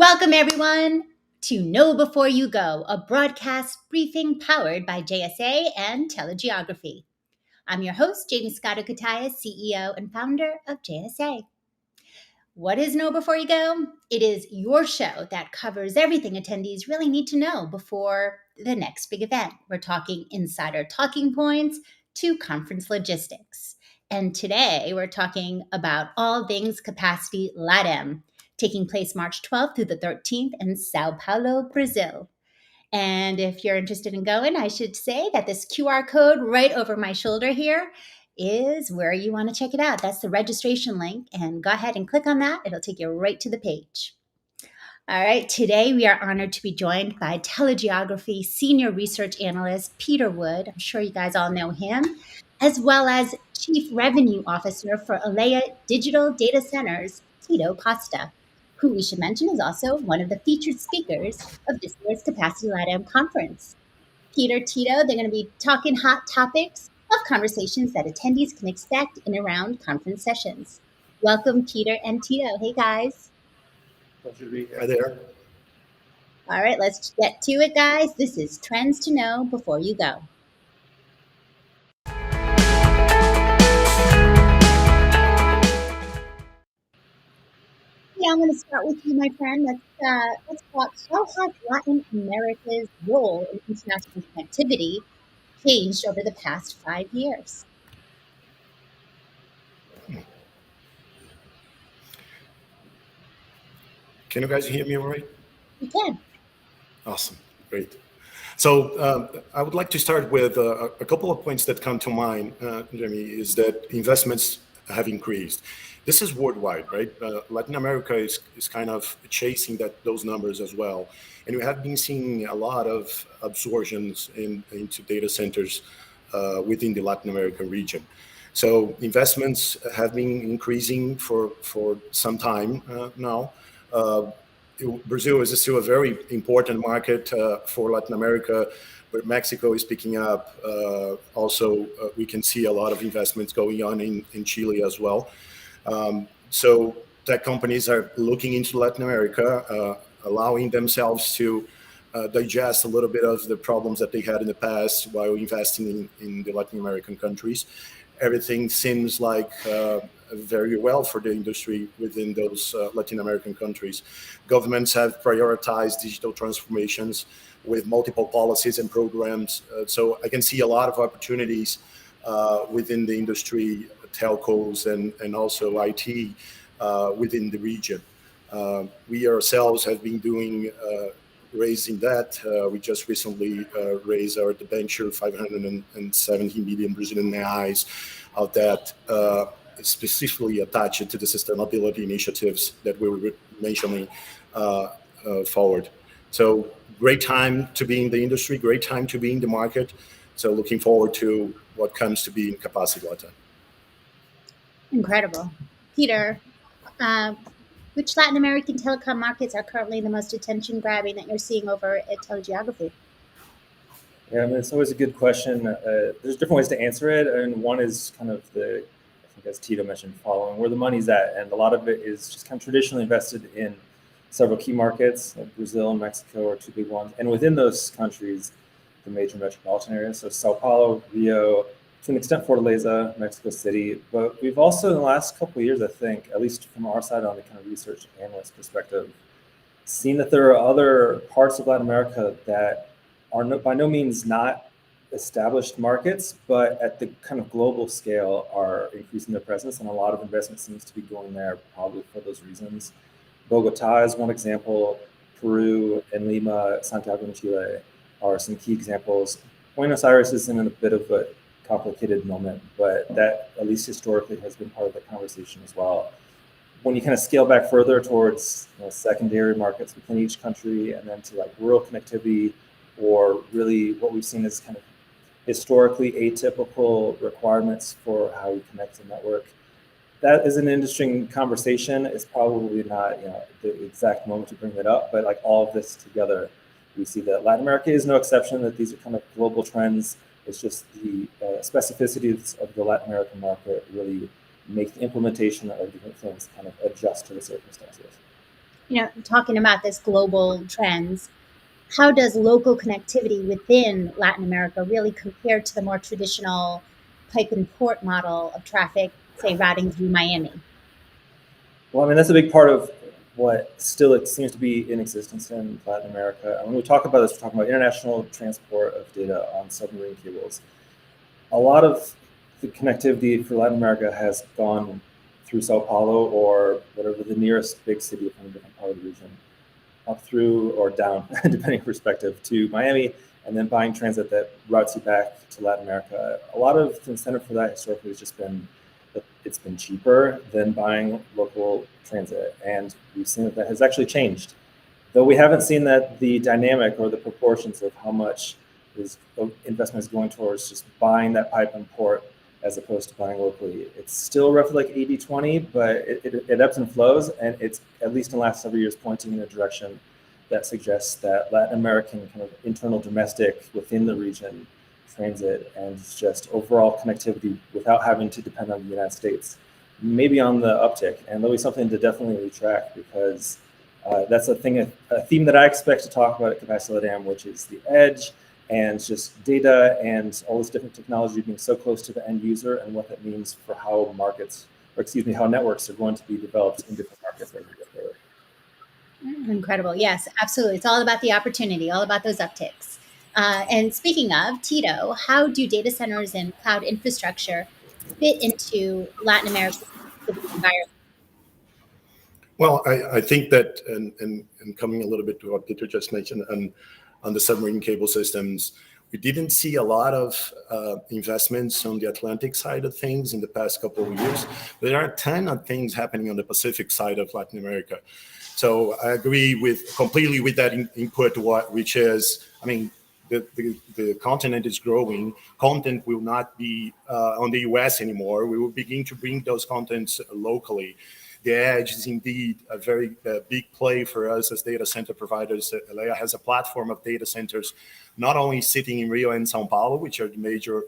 Welcome, everyone, to Know Before You Go, a broadcast briefing powered by JSA and TeleGeography. I'm your host, Jaymie Scotto Cutaia, CEO and founder of JSA. What is Know Before You Go? It is your show that covers everything attendees really need to know before the next big event. We're talking insider talking points to conference logistics. And today we're talking about all things Capacity LATAM, taking place March 12th through the 13th in Sao Paulo, Brazil. And if you're interested in going, I should say that this QR code right over my shoulder here is where you want to check it out. That's the registration link. And go ahead and click on that. It'll take you right to the page. All right, today we are honored to be joined by TeleGeography Senior Research Analyst Peter Wood. I'm sure you guys all know him, as well as Chief Revenue Officer for Elea Digital Data Centers, Tito Costa, who we should mention is also one of the featured speakers of this year's Capacity LATAM conference. Peter, Tito, they're going to be talking hot topics of conversations that attendees can expect in around conference sessions. Welcome, Peter and Tito. Hey, guys. Pleasure to be here. Hi there. All right, let's get to it, guys. This is Trends to Know Before You Go. Yeah, I'm going to start with you, my friend. Let's talk. How has Latin America's role in international connectivity changed over the past 5 years? Can you guys hear me all right? You can. Awesome, great. So I would like to start with a couple of points that come to mind, Jaymie, is that investments have increased. This is worldwide, right? Latin America is kind of chasing those numbers as well. And we have been seeing a lot of absorptions into data centers within the Latin American region. So investments have been increasing for some time now. Brazil is still a very important market for Latin America, but Mexico is picking up. Also, we can see a lot of investments going on in Chile as well. So tech companies are looking into Latin America, allowing themselves to digest a little bit of the problems that they had in the past while investing in the Latin American countries. Everything seems like very well for the industry within those Latin American countries. Governments have prioritized digital transformations with multiple policies and programs. So I can see a lot of opportunities within the industry, telcos, and also IT within the region. We ourselves have been doing raising debt. We just recently raised our debenture, 570 million Brazilian reais of that, specifically attached to the sustainability initiatives that we were mentioning forward. So great time to be in the industry, great time to be in the market. So looking forward to what comes to be in Capacity LATAM. Incredible. Peter, which Latin American telecom markets are currently the most attention-grabbing that you're seeing over at TeleGeography? Yeah, I mean, it's always a good question. There's different ways to answer it. And one is kind of I think as Tito mentioned, following where the money's at. And a lot of it is just kind of traditionally invested in several key markets, like Brazil and Mexico are two big ones. And within those countries, the major metropolitan areas, so Sao Paulo, Rio, to an extent Fortaleza, Mexico City. But we've also in the last couple of years, I think, at least from our side on the kind of research analyst perspective, seen that there are other parts of Latin America that are by no means not established markets, but at the kind of global scale are increasing their presence, and a lot of investment seems to be going there probably for those reasons. Bogota is one example. Peru and Lima, Santiago and Chile are some key examples. Buenos Aires is in a bit of a complicated moment, but that at least historically has been part of the conversation as well. When you kind of scale back further towards secondary markets within each country, and then to like rural connectivity, or really what we've seen is kind of historically atypical requirements for how we connect the network. That is an interesting conversation. It's probably not the exact moment to bring it up, but like all of this together, we see that Latin America is no exception, that these are kind of global trends. It's just the specificities of the Latin American market really make the implementation of different things kind of adjust to the circumstances. talking about this global trends, how does local connectivity within Latin America really compare to the more traditional pipe and port model of traffic, say, routing through Miami? Well, I mean, that's a big part of what still it seems to be in existence in Latin America. And when we talk about this, we're talking about international transport of data on submarine cables. A lot of the connectivity for Latin America has gone through Sao Paulo or whatever the nearest big city from a different part of the region, up through or down, depending on perspective, to Miami, and then buying transit that routes you back to Latin America. A lot of the incentive for that historically has just been that it's been cheaper than buying local transit. And we've seen that has actually changed. Though we haven't seen that the dynamic or the proportions of how much investment is going towards just buying that pipe and port as opposed to buying locally. It's still roughly like 80-20, but it ebbs and flows, and it's, at least in the last several years, pointing in a direction that suggests that Latin American kind of internal domestic within the region transit and just overall connectivity without having to depend on the United States maybe on the uptick. And there'll be something to definitely track, because that's a theme that I expect to talk about at Capacity LATAM, which is the edge and just data and all this different technology being so close to the end user, and what that means for how how networks are going to be developed in different markets as we go forward. Incredible. Yes, absolutely. It's all about the opportunity, all about those upticks. And speaking of, Tito, how do data centers and cloud infrastructure fit into Latin America's environment? Well, I think that, and coming a little bit to what Peter just mentioned on the submarine cable systems, we didn't see a lot of investments on the Atlantic side of things in the past couple of years. There are a ton of things happening on the Pacific side of Latin America. So I agree completely with that input, which is, I mean, the continent is growing. Content will not be on the US anymore. We will begin to bring those contents locally. The edge is indeed a very big play for us as data center providers. Elea has a platform of data centers, not only sitting in Rio and Sao Paulo, which are the major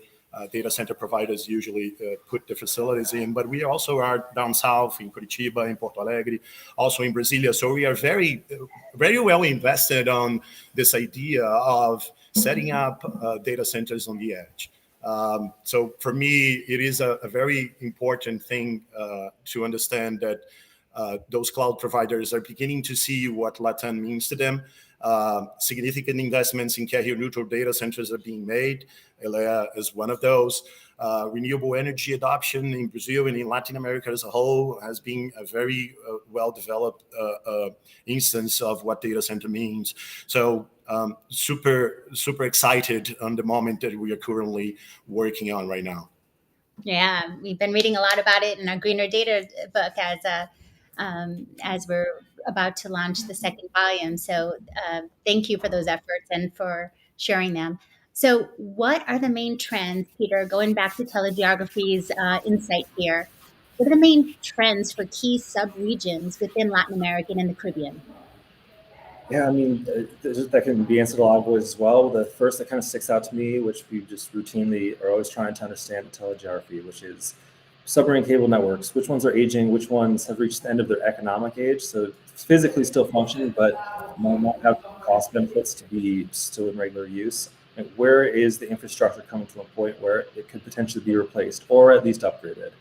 data center providers usually put the facilities in, but we also are down south in Curitiba, in Porto Alegre, also in Brasilia. So we are very, very well invested on this idea of setting up data centers on the edge. So for me, it is a very important thing to understand that those cloud providers are beginning to see what LATAM means to them. Significant investments in carrier neutral data centers are being made. Elea is one of those. Renewable energy adoption in Brazil and in Latin America as a whole has been a very well-developed instance of what data center means. So super excited on the moment that we are currently working on right now. Yeah, we've been reading a lot about it in our Greener Data book as we're about to launch the second volume. So thank you for those efforts and for sharing them. So what are the main trends, Peter, going back to TeleGeography's insight here, what are the main trends for key sub-regions within Latin America and the Caribbean? Yeah, I mean, that can be answered a lot of ways as well. The first that kind of sticks out to me, which we just routinely are always trying to understand at TeleGeography, which is submarine cable networks. Which ones are aging? Which ones have reached the end of their economic age? So physically still functioning, but might not have cost benefits to be still in regular use. And where is the infrastructure coming to a point where it could potentially be replaced or at least upgraded?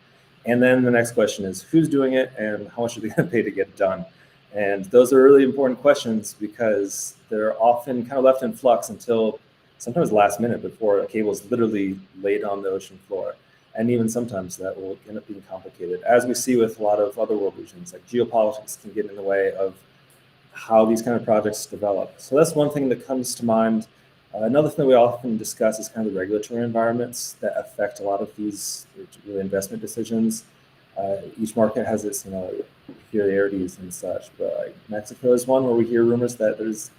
And then the next question is, who's doing it and how much are they going to pay to get it done? And those are really important questions because they're often kind of left in flux until sometimes last minute before a cable is literally laid on the ocean floor. And even sometimes that will end up being complicated, as we see with a lot of other world regions, like geopolitics can get in the way of how these kind of projects develop. So that's one thing that comes to mind. Another thing we often discuss is kind of the regulatory environments that affect a lot of these investment decisions. Each market has its peculiarities and such, but like Mexico is one where we hear rumors that there's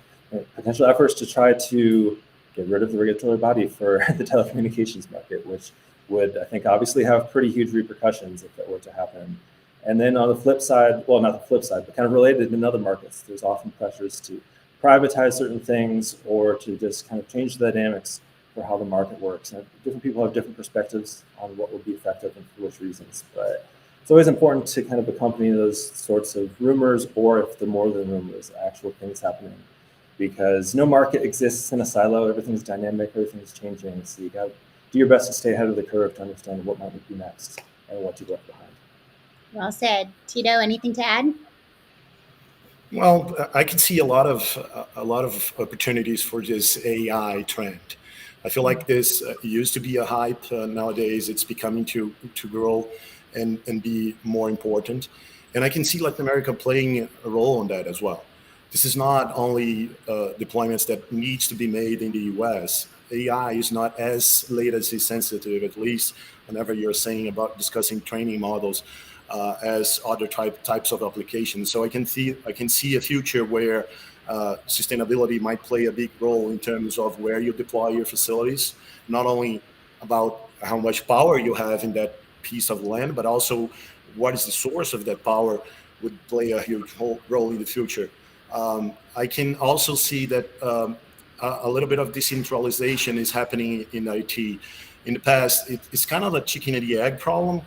potential efforts to try to get rid of the regulatory body for the telecommunications market, which would, I think, obviously have pretty huge repercussions if that were to happen. And then on the flip side, well, not the flip side, but kind of related in other markets, there's often pressures to privatize certain things or to just kind of change the dynamics for how the market works. And different people have different perspectives on what would be effective and for which reasons. But it's always important to kind of accompany those sorts of rumors, or if they're more than rumors, actual things happening. Because no market exists in a silo. Everything's dynamic, everything's changing. So you got to do your best to stay ahead of the curve to understand what might be next and what to get behind. Well said. Tito, anything to add? Well, I can see a lot of opportunities for this AI trend. I feel like this used to be a hype. Nowadays, it's becoming to grow and be more important. And I can see Latin America playing a role in that as well. This is not only deployments that needs to be made in the US. AI is not as latency sensitive, at least whenever you're saying about discussing training models, as other types of applications. So I can see a future where sustainability might play a big role in terms of where you deploy your facilities, not only about how much power you have in that piece of land, but also what is the source of that power would play a huge role in the future. I can also see that a little bit of decentralization is happening in IT. In the past, it's kind of a chicken and the egg problem,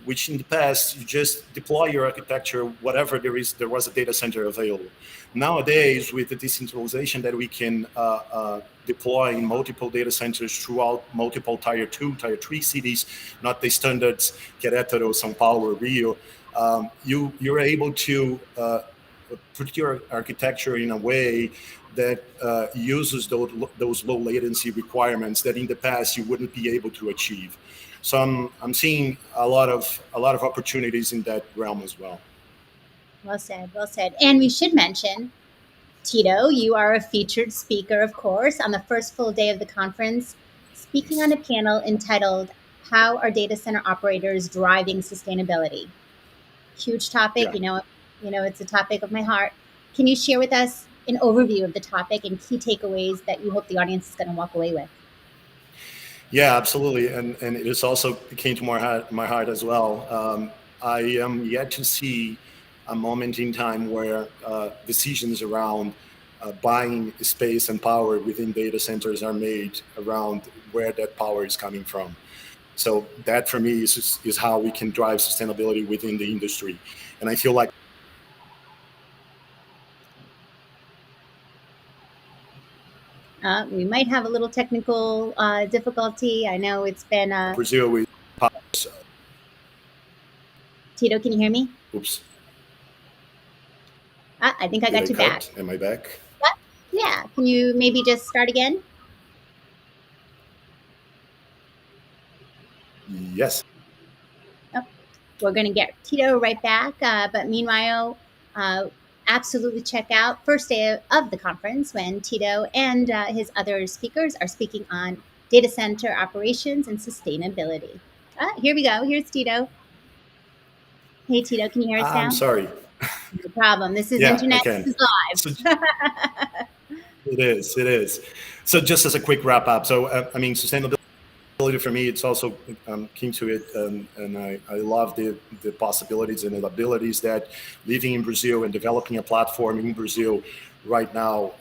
which in the past, you just deploy your architecture, whatever there was a data center available. Nowadays, with the decentralization that we can deploy in multiple data centers throughout multiple tier 2, tier 3 cities, not the standards, Querétaro, São Paulo, Rio, you're able to put your architecture in a way that uses those low latency requirements that in the past you wouldn't be able to achieve. So I'm seeing a lot of opportunities in that realm as well. Well said, well said. And we should mention, Tito, you are a featured speaker, of course, on the first full day of the conference, speaking on a panel entitled, How Are Data Center Operators Driving Sustainability? Huge topic, Yeah. It's a topic of my heart. Can you share with us an overview of the topic and key takeaways that you hope the audience is going to walk away with? Yeah, absolutely. And it is also came to my heart as well. I am yet to see a moment in time where decisions around buying space and power within data centers are made around where that power is coming from. So that for me is how we can drive sustainability within the industry. And I feel like We might have a little technical difficulty. I know it's been. Brazil is, Tito, can you hear me? oops, I think I did I got you cut? back. Am I back? Yeah. Can you maybe just start again? Yes. We're going to get Tito right back. But meanwhile, absolutely check out first day of the conference when Tito and his other speakers are speaking on data center operations and sustainability. Here we go. Here's Tito. Hey, Tito, can you hear us I'm now? sorry. No problem. This is Yeah, I internet. can. This So is live. it is. So just as a quick wrap up, so I mean, sustainability for me, it's also keen to it, and I love the possibilities and the abilities that living in Brazil and developing a platform in Brazil right now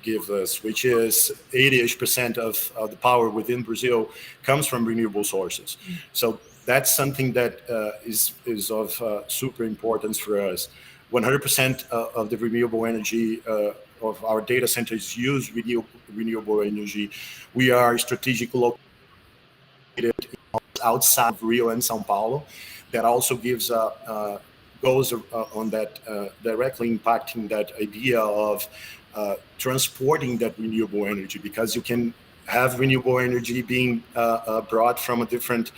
gives us, which is 80-ish% of the power within Brazil comes from renewable sources. So that's something that is of super importance for us. 100% of the renewable energy of our data centers use renewable energy. We are strategically outside of Rio and São Paulo. That also gives goes on that directly impacting that idea of transporting that renewable energy, because you can have renewable energy being brought from a different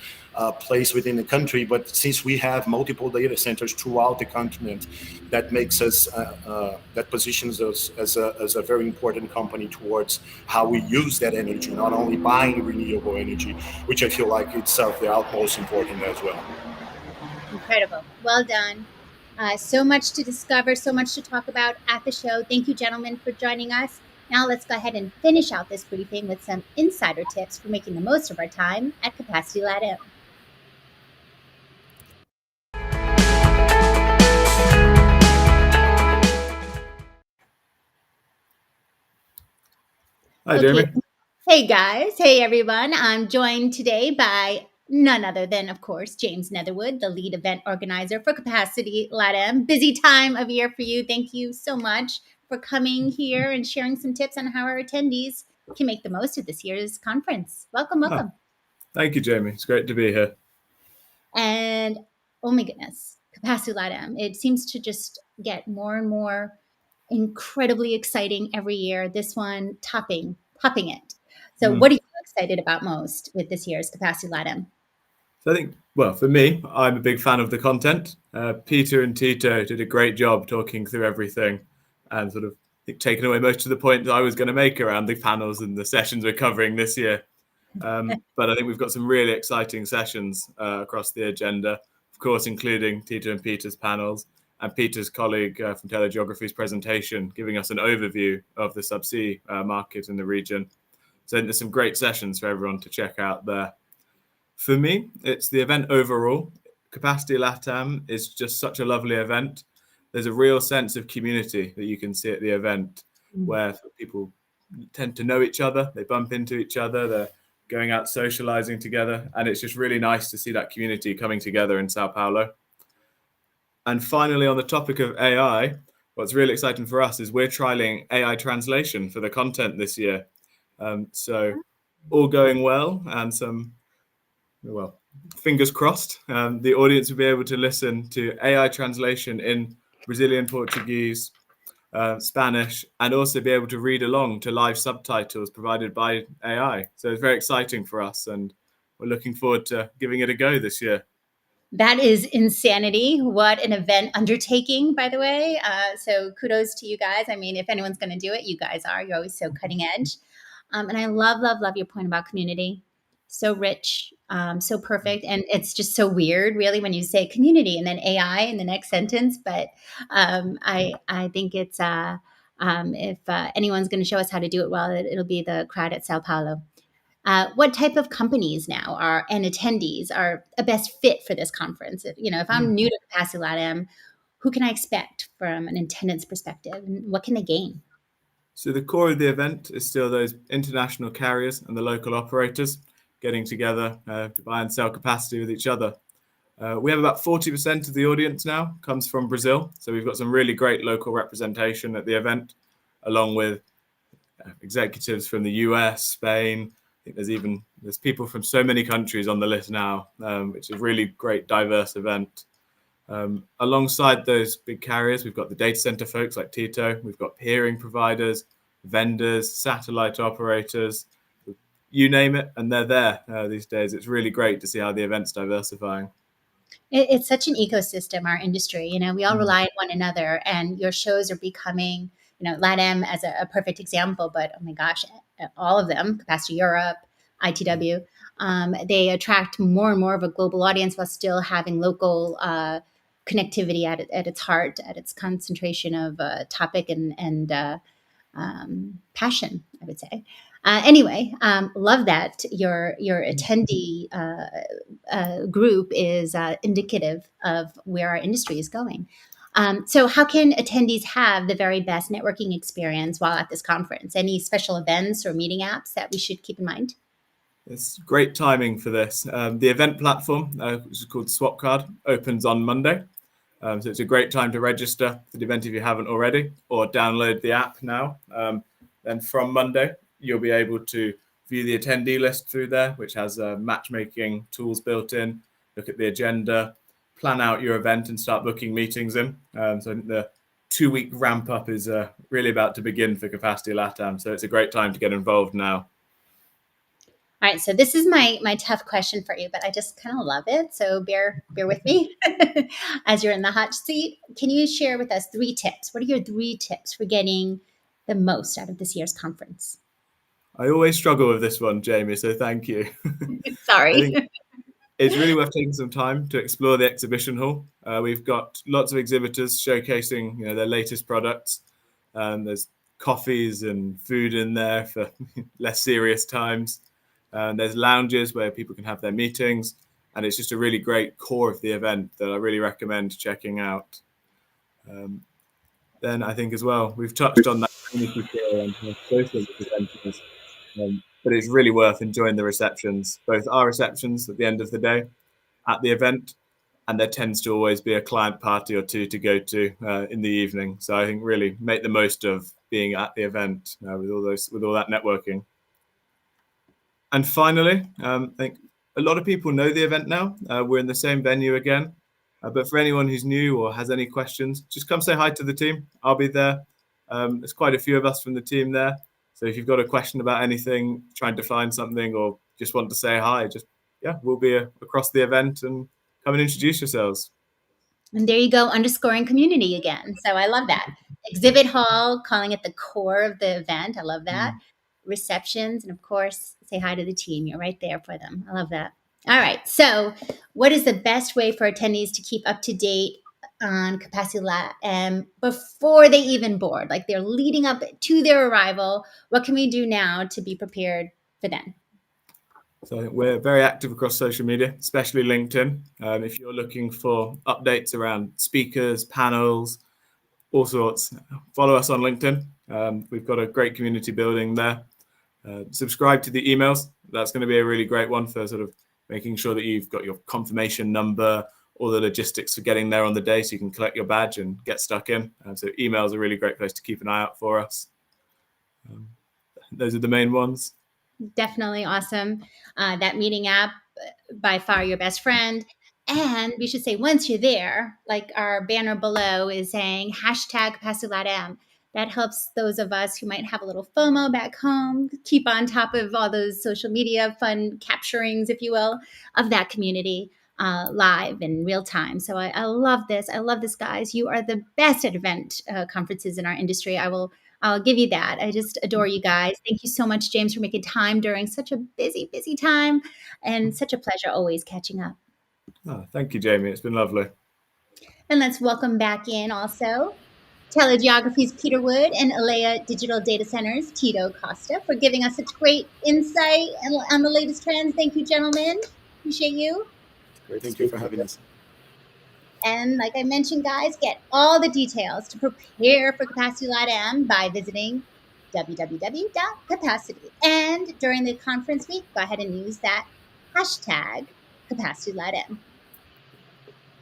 place within the country, but since we have multiple data centers throughout the continent, that makes us that positions us as a very important company towards how we use that energy, not only buying renewable energy, which I feel like it's of the utmost important as well. Incredible. Well done. So much to discover, so much to talk about at the show. Thank you, gentlemen, for joining us. Now let's go ahead and finish out this briefing with some insider tips for making the most of our time at Capacity LATAM. Hi, Okay. Jaymie. Hey, guys. Hey, everyone. I'm joined today by none other than, of course, James Netherwood, the lead event organizer for Capacity LATAM. Busy time of year for you. Thank you so much for coming here and sharing some tips on how our attendees can make the most of this year's conference. Welcome, welcome. Thank you, Jamie. It's great to be here. And oh my goodness, Capacity LATAM. It seems to just get more and more incredibly exciting every year. This one topping it. So what are you excited about most with this year's Capacity LATAM? So I think, well, for me, I'm a big fan of the content. Peter and Tito did a great job talking through everything and sort of taking away most of the points I was going to make around the panels and the sessions we're covering this year. But I think we've got some really exciting sessions across the agenda, of course, including Tito and Peter's panels and Peter's colleague from TeleGeography's presentation, giving us an overview of the subsea market in the region. So there's some great sessions for everyone to check out there. For me, it's the event overall. Capacity LATAM is just such a lovely event. There's a real sense of community that you can see at the event where people tend to know each other, they bump into each other, they're going out socializing together, and it's just really nice to see that community coming together in Sao Paulo. And finally, on the topic of AI, what's really exciting for us is we're trialing AI translation for the content this year. So all going well, and fingers crossed, the audience will be able to listen to AI translation in Brazilian Portuguese, Spanish, and also be able to read along to live subtitles provided by AI. So it's very exciting for us, and we're looking forward to giving it a go this year. That is insanity. What an event undertaking, by the way. So kudos to you guys. I mean, if anyone's going to do it, you guys are. You're always so cutting edge. And I love your point about community. So rich, so perfect. And it's just so weird, really, when you say community and then AI in the next sentence. But I think it's, if anyone's going to show us how to do it well, it'll be the crowd at Sao Paulo. What type of companies now are and attendees are a best fit for this conference? If I'm new to Capacity LATAM, who can I expect from an attendance perspective, and what can they gain? So the core of the event is still those international carriers and the local operators getting together to buy and sell capacity with each other. We have about 40% of the audience now comes from Brazil. So we've got some really great local representation at the event, along with executives from the US, Spain. I think there's people from so many countries on the list now, which is a really great, diverse event. Alongside those big carriers, we've got the data center folks like Tito. We've got peering providers, vendors, satellite operators, you name it, and they're there these days. It's really great to see how the event's diversifying. It's such an ecosystem, our industry. We all rely on one another, and your shows are becoming, LATAM as a perfect example, but oh my gosh, all of them, Capacity Europe, ITW, they attract more and more of a global audience while still having local connectivity at its heart, at its concentration of topic and passion, I would say. Anyway, love that your attendee group is indicative of where our industry is going. So how can attendees have the very best networking experience while at this conference? Any special events or meeting apps that we should keep in mind? It's great timing for this. The event platform, which is called Swapcard, opens on Monday. So it's a great time to register for the event if you haven't already, or download the app now. Then from Monday, you'll be able to view the attendee list through there, which has matchmaking tools built in, look at the agenda, plan out your event and start booking meetings in. So I think the 2-week ramp up is really about to begin for Capacity LATAM. So it's a great time to get involved now. All right, so this is my tough question for you, but I just kind of love it. So bear with me as you're in the hot seat. Can you share with us 3 tips? What are your 3 tips for getting the most out of this year's conference? I always struggle with this one, Jamie, so thank you. Sorry. I think it's really worth taking some time to explore the exhibition hall. We've got lots of exhibitors showcasing their latest products. There's coffees and food in there for less serious times. There's lounges where people can have their meetings, and it's just a really great core of the event that I really recommend checking out. Then I think as well, we've touched on that community feel and social presenters. But it's really worth enjoying the receptions, both our receptions at the end of the day, at the event, and there tends to always be a client party or two to go to in the evening. So I think really make the most of being at the event with all that networking. And finally, I think a lot of people know the event now. We're in the same venue again. But for anyone who's new or has any questions, just come say hi to the team. I'll be there. There's quite a few of us from the team there. So if you've got a question about anything, trying to find something, or just want to say hi, we'll be across the event, and come and introduce yourselves. And there you go, underscoring community again. So I love that. Exhibit hall, calling it the core of the event. I love that. Receptions, and of course, say hi to the team. You're right there for them. I love that. All right. So what is the best way for attendees to keep up to date on Capacity LATAM before they even board? Like they're leading up to their arrival. What can we do now to be prepared for them? So we're very active across social media, especially LinkedIn. If you're looking for updates around speakers, panels, all sorts, follow us on LinkedIn. We've got a great community building there. Subscribe to the emails. That's going to be a really great one for sort of making sure that you've got your confirmation number, all the logistics for getting there on the day so you can collect your badge and get stuck in. So emails are a really great place to keep an eye out for us. Those are the main ones. Definitely awesome. That meeting app, by far your best friend. And we should say, once you're there, like our banner below is saying #Capacity LATAM. That helps those of us who might have a little FOMO back home keep on top of all those social media fun capturings, if you will, of that community live in real time. So I love this. I love this, guys. You are the best at event conferences in our industry. I'll give you that. I just adore you guys. Thank you so much, James, for making time during such a busy, busy time, and such a pleasure always catching up. Oh, thank you, Jamie. It's been lovely. And let's welcome back in also TeleGeography's Peter Wood and Elea Digital Data Centers, Tito Costa, for giving us such great insight on the latest trends. Thank you, gentlemen. Appreciate you. Thank you for having us. And like I mentioned, guys, get all the details to prepare for Capacity LATAM by visiting www.capacity. And during the conference week, go ahead and use that hashtag Capacity LATAM.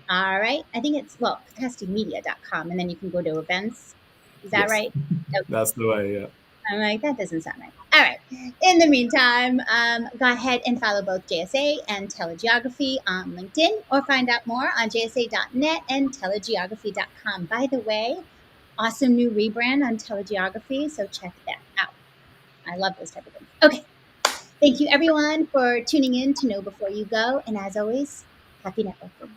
All right. I think it's, capacitymedia.com, and then you can go to events. Is that right? Okay. That's the way, yeah. I'm like, that doesn't sound right. All right. In the meantime, go ahead and follow both JSA and TeleGeography on LinkedIn, or find out more on jsa.net and telegeography.com. By the way, awesome new rebrand on TeleGeography, so check that out. I love those type of things. Okay. Thank you, everyone, for tuning in to Know Before You Go. And as always, happy networking.